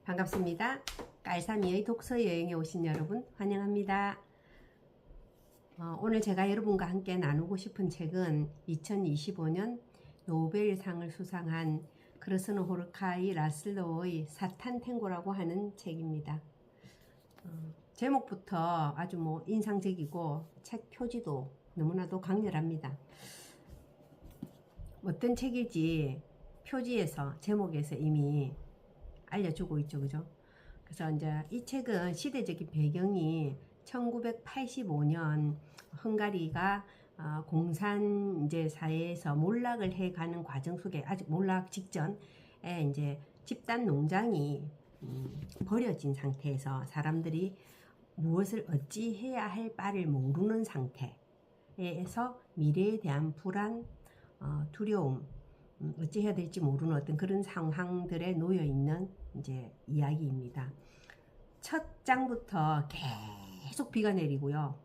반갑습니다. 깔삼이의 독서 여행에 오신 여러분 환영합니다. 오늘 제가 여러분과 함께 나누고 싶은 책은 2025년 노벨상을 수상한 크르스노 호르카이 라슬로의 사탄 탱고라고 하는 책입니다. 제목부터 아주 인상적이고 책 표지도 너무나도 강렬합니다. 어떤 책일지 표지에서 제목에서 이미 알려주고 있죠, 그죠? 그래서 이제 이 책은 시대적인 배경이 1985년 헝가리가 공산 이제 사회에서 몰락을 해가는 과정 속에 아직 몰락 직전에 이제 집단 농장이 버려진 상태에서 사람들이 무엇을 어찌 해야 할 바를 모르는 상태에서 미래에 대한 불안, 두려움, 어찌 해야 될지 모르는 어떤 그런 상황들에 놓여 있는 이제 이야기입니다. 첫 장부터 계속 비가 내리고요.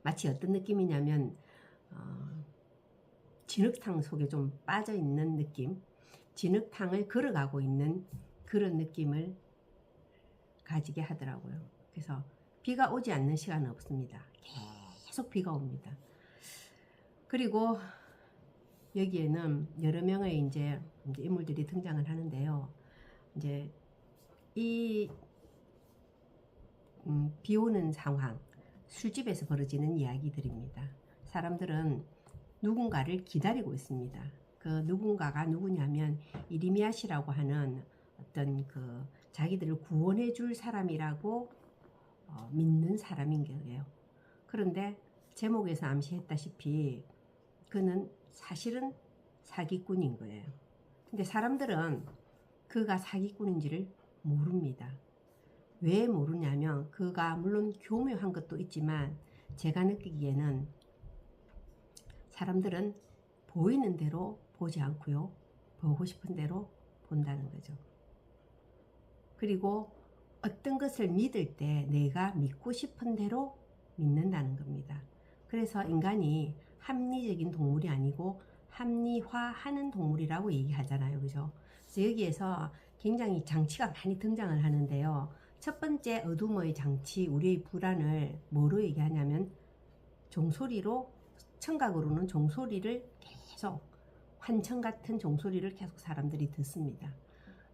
마치 어떤 느낌이냐면 진흙탕 속에 좀 빠져 있는 느낌, 진흙탕을 걸어가고 있는 그런 느낌을 가지게 하더라고요. 그래서 비가 오지 않는 시간은 없습니다. 계속 비가 옵니다. 그리고 여기에는 여러 명의 이제 인물들이 등장을 하는데요. 이제 이 비 오는 상황, 술집에서 벌어지는 이야기들입니다. 사람들은 누군가를 기다리고 있습니다. 그 누군가가 누구냐면 이리미야 씨라고 하는 어떤 그 자기들을 구원해 줄 사람이라고 믿는 사람인 거예요. 그런데 제목에서 암시했다시피 그는 사실은 사기꾼인 거예요. 근데 사람들은 그가 사기꾼인지를 모릅니다. 왜 모르냐면 그가 물론 교묘한 것도 있지만 제가 느끼기에는 사람들은 보이는 대로 보지 않고요. 보고 싶은 대로 본다는 거죠. 그리고 어떤 것을 믿을 때 내가 믿고 싶은 대로 믿는다는 겁니다. 그래서 인간이 합리적인 동물이 아니고 합리화하는 동물이라고 얘기하잖아요. 그죠? 그래서 여기에서 굉장히 장치가 많이 등장을 하는데요. 첫 번째 어둠의 장치, 우리의 불안을 뭐로 얘기하냐면 종소리로, 청각으로는 종소리를 계속, 환청 같은 종소리를 계속 사람들이 듣습니다.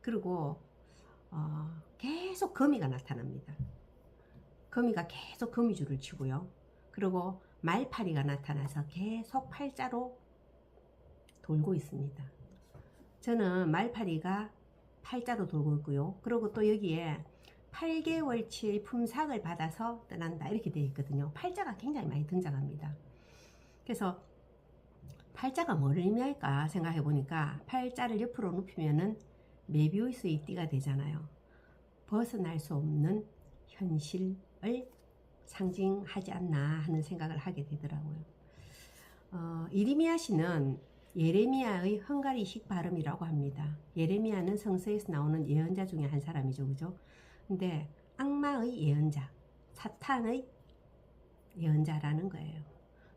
그리고 계속 거미가 나타납니다. 거미가 계속 거미줄을 치고요. 그리고 말파리가 나타나서 계속 팔자로 돌고 있습니다. 저는 말파리가 팔자로 돌고 있고요. 그리고 또 여기에 8개월치의 품삯을 받아서 떠난다 이렇게 되어 있거든요. 팔자가 굉장히 많이 등장합니다. 그래서 팔자가 뭘 의미할까 생각해 보니까 팔자를 옆으로 눕히면은 메비우스의 띠가 되잖아요. 벗어날 수 없는 현실을 상징하지 않나 하는 생각을 하게 되더라고요. 이리미야 씨는 예레미야의 헝가리식 발음이라고 합니다. 예레미야는 성서에서 나오는 예언자 중에 한 사람이죠. 그죠? 근데 악마의 예언자, 사탄의 예언자라는 거예요.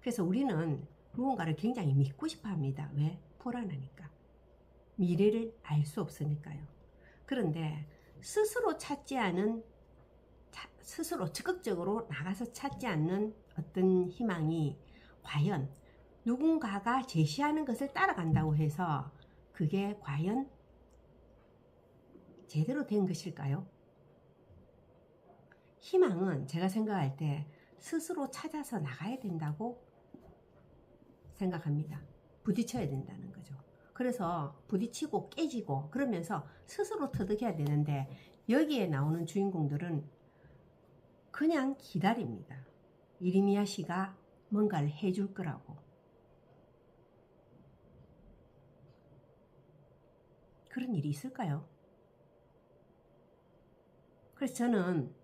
그래서 우리는 무언가를 굉장히 믿고 싶어 합니다. 왜? 불안하니까. 미래를 알 수 없으니까요. 그런데 스스로 찾지 않은, 스스로 적극적으로 나가서 찾지 않는 어떤 희망이 과연 누군가가 제시하는 것을 따라간다고 해서 그게 과연 제대로 된 것일까요? 희망은 제가 생각할 때 스스로 찾아서 나가야 된다고 생각합니다. 부딪혀야 된다는 거죠. 그래서 부딪히고 깨지고 그러면서 스스로 터득해야 되는데 여기에 나오는 주인공들은 그냥 기다립니다. 이리미야 씨가 뭔가를 해줄 거라고. 그런 일이 있을까요? 그래서 저는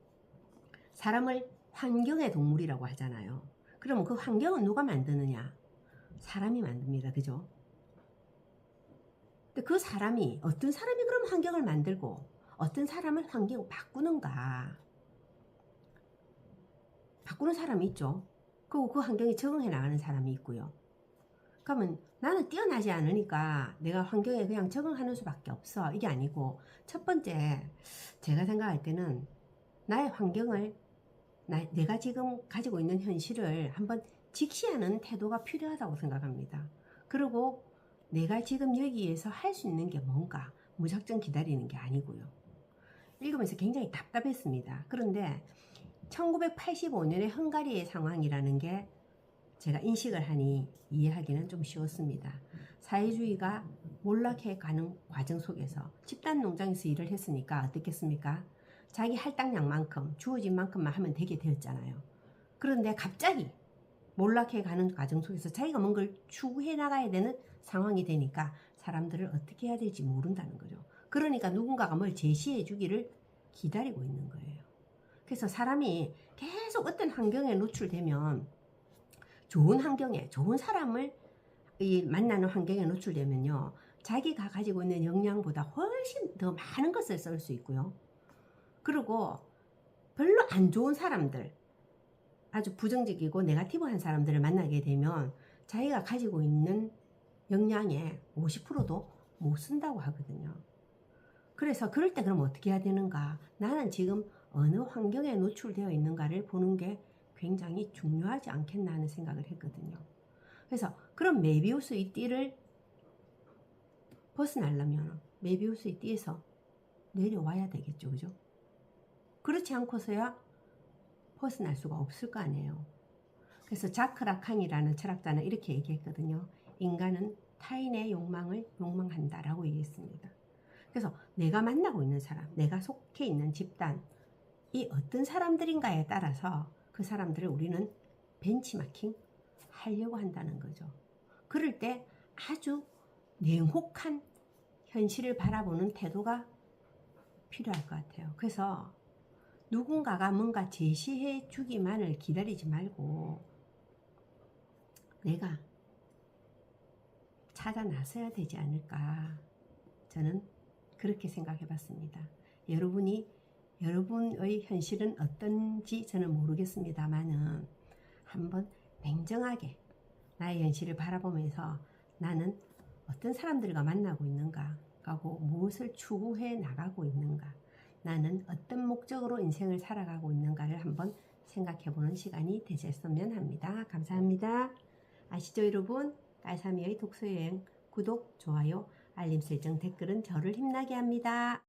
사람을 환경의 동물이라고 하잖아요. 그러면 그 환경은 누가 만드느냐? 사람이 만듭니다. 그죠? 근데 그 사람이, 어떤 사람이 그럼 환경을 만들고 어떤 사람을 환경을 바꾸는가? 바꾸는 사람이 있죠. 그리고 그 환경에 적응해 나가는 사람이 있고요. 그러면 나는 뛰어나지 않으니까 내가 환경에 그냥 적응하는 수밖에 없어. 이게 아니고, 첫 번째, 제가 생각할 때는 나의 환경을, 내가 지금 가지고 있는 현실을 한번 직시하는 태도가 필요하다고 생각합니다. 그리고 내가 지금 여기에서 할 수 있는 게 뭔가, 무작정 기다리는 게 아니고요. 읽으면서 굉장히 답답했습니다. 그런데 1985년의 헝가리의 상황이라는 게 제가 인식을 하니 이해하기는 좀 쉬웠습니다. 사회주의가 몰락해 가는 과정 속에서 집단 농장에서 일을 했으니까 어떻겠습니까? 자기 할당량만큼 주어진 만큼만 하면 되게 되었잖아요. 그런데 갑자기 몰락해 가는 과정 속에서 자기가 뭔가를 추구해 나가야 되는 상황이 되니까 사람들을 어떻게 해야 될지 모른다는 거죠. 그러니까 누군가가 뭘 제시해 주기를 기다리고 있는 거예요. 그래서 사람이 계속 어떤 환경에 노출되면, 좋은 환경에, 좋은 사람을 만나는 환경에 노출되면요, 자기가 가지고 있는 역량보다 훨씬 더 많은 것을 쓸 수 있고요. 그리고 별로 안 좋은 사람들, 아주 부정적이고 네거티브한 사람들을 만나게 되면 자기가 가지고 있는 역량의 50%도 못 쓴다고 하거든요. 그래서 그럴 때 그럼 어떻게 해야 되는가? 나는 지금 어느 환경에 노출되어 있는가를 보는 게 굉장히 중요하지 않겠나 하는 생각을 했거든요. 그래서 그럼 메비우스의 띠를 벗어나려면 메비우스의 띠에서 내려와야 되겠죠. 그죠? 그렇지 않고서야 벗어날 수가 없을 거 아니에요. 그래서 자크 라칸이라는 철학자는 이렇게 얘기했거든요. 인간은 타인의 욕망을 욕망한다라고 얘기했습니다. 그래서 내가 만나고 있는 사람, 내가 속해 있는 집단이 어떤 사람들인가에 따라서 그 사람들을 우리는 벤치마킹 하려고 한다는 거죠. 그럴 때 아주 냉혹한 현실을 바라보는 태도가 필요할 것 같아요. 그래서 누군가가 뭔가 제시해 주기만을 기다리지 말고 내가 찾아 나서야 되지 않을까, 저는 그렇게 생각해 봤습니다. 여러분의 현실은 어떤지 저는 모르겠습니다만은 한번 냉정하게 나의 현실을 바라보면서 나는 어떤 사람들과 만나고 있는가 하고 무엇을 추구해 나가고 있는가, 나는 어떤 목적으로 인생을 살아가고 있는가를 한번 생각해 보는 시간이 되셨으면 합니다. 감사합니다. 아시죠 여러분? 깔삼이의 독서여행 구독, 좋아요, 알림 설정, 댓글은 저를 힘나게 합니다.